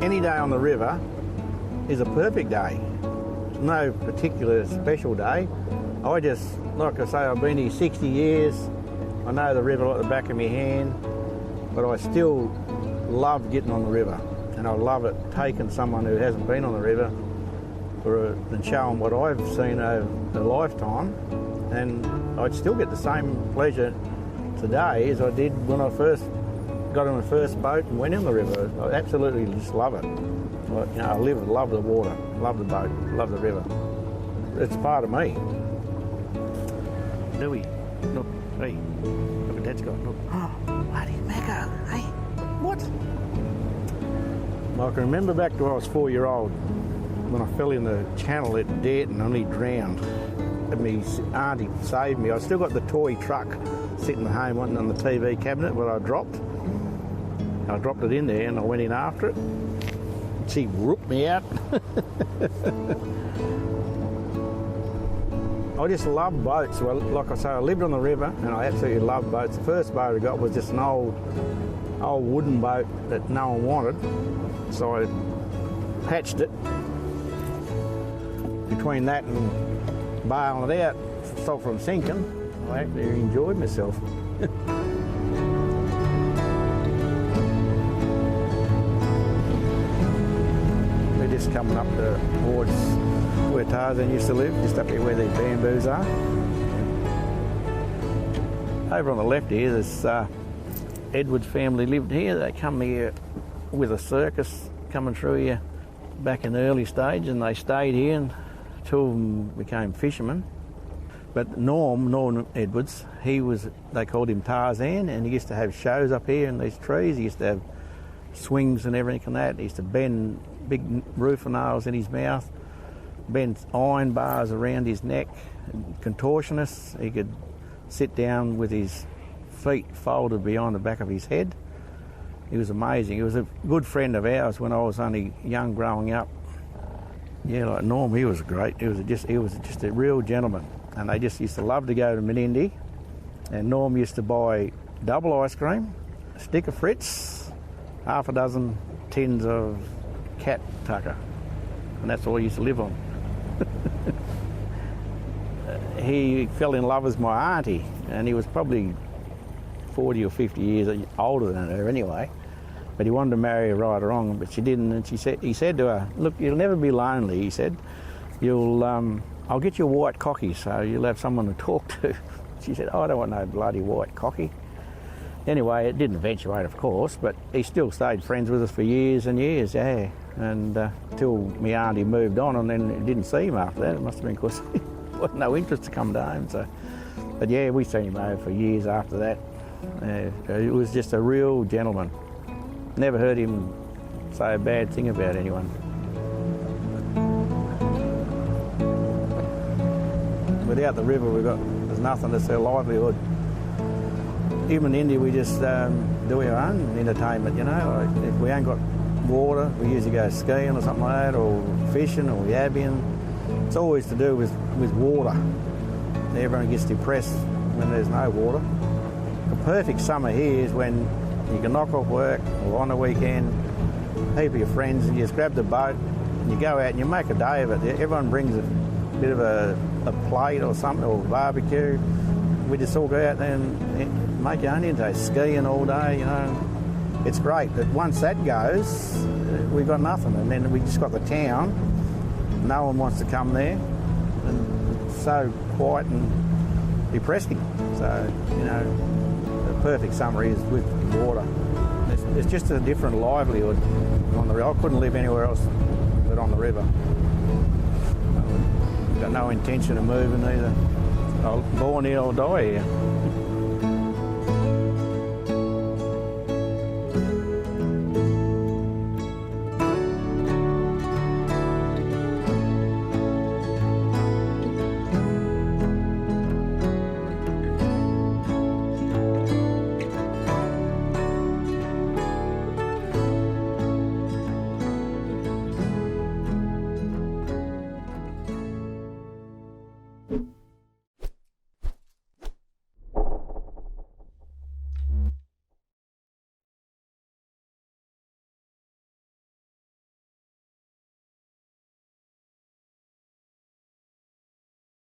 any day on the river is a perfect day. No particular special day. I just, like I say, I've been here 60 years. I know the river like the back of my hand, but I still love getting on the river. And I love it taking someone who hasn't been on the river and show them what I've seen over a lifetime. And I'd still get the same pleasure today as I did when I first got on the first boat and went in the river. I absolutely just love it. I love the water, love the boat, love the river. It's part of me. Louis, look, hey, look at Dad's got, look. Oh, bloody Macco, hey, what? Well, I can remember back to when I was 4-year-old, when I fell in the channel at Derton and only drowned. And my auntie saved me. I still got the toy truck sitting at home on the TV cabinet where I dropped. I dropped it in there and I went in after it. She whooped me out. I just love boats. Well, like I say, I lived on the river and I absolutely love boats. The first boat I got was just an old wooden boat that no one wanted. So I patched it. Between that and bailing it out, stop from sinking, I actually enjoyed myself. We're just coming up towards where Tarzan used to live, just up here where these bamboos are. Over on the left here, this Edwards family lived here. They come here with a circus coming through here back in the early stage, and they stayed here, and two of them became fishermen. But Norm Edwards, they called him Tarzan, and he used to have shows up here in these trees. He used to have swings and everything and that. He used to bend big roofer nails in his mouth, bend iron bars around his neck, contortionist. He could sit down with his feet folded behind the back of his head. He was amazing. He was a good friend of ours when I was only young growing up. Yeah, like Norm, he was great. He was just a real gentleman. And they just used to love to go to Menindee. And Norm used to buy double ice cream, a stick of Fritz, half a dozen tins of cat tucker. And that's all he used to live on. He fell in love with my auntie, and he was probably 40 or 50 years older than her anyway. But he wanted to marry her right or wrong, but she didn't. And he said to her, "Look, you'll never be lonely." He said, "I'll get you a white cocky, so you'll have someone to talk to." She said, "Oh, I don't want no bloody white cocky." Anyway, it didn't eventuate, of course, but he still stayed friends with us for years and years, yeah. And till my auntie moved on, and then didn't see him after that. It must have been because he had no interest to come home. So, but yeah, we seen him over for years after that. It was just a real gentleman. Never heard him say a bad thing about anyone. Without the river, there's nothing. It's our livelihood. Here in India, we just do our own entertainment, you know. Like if we ain't got water, we usually go skiing or something like that, or fishing or yabbing. It's always to do with water. Everyone gets depressed when there's no water. The perfect summer here is when you can knock off work or on a weekend, heap of your friends, and you just grab the boat and you go out and you make a day of it. Everyone brings a bit of a plate or something, or barbecue. We just all go out there and make our own day, skiing all day, you know. It's great, but once that goes, we've got nothing. And then we just got the town. No one wants to come there. And it's so quiet and depressing. So, you know, the perfect summer is with water. It's just a different livelihood on the river. I couldn't live anywhere else but on the river. Got no intention of moving either. I'm born here, I'll die here.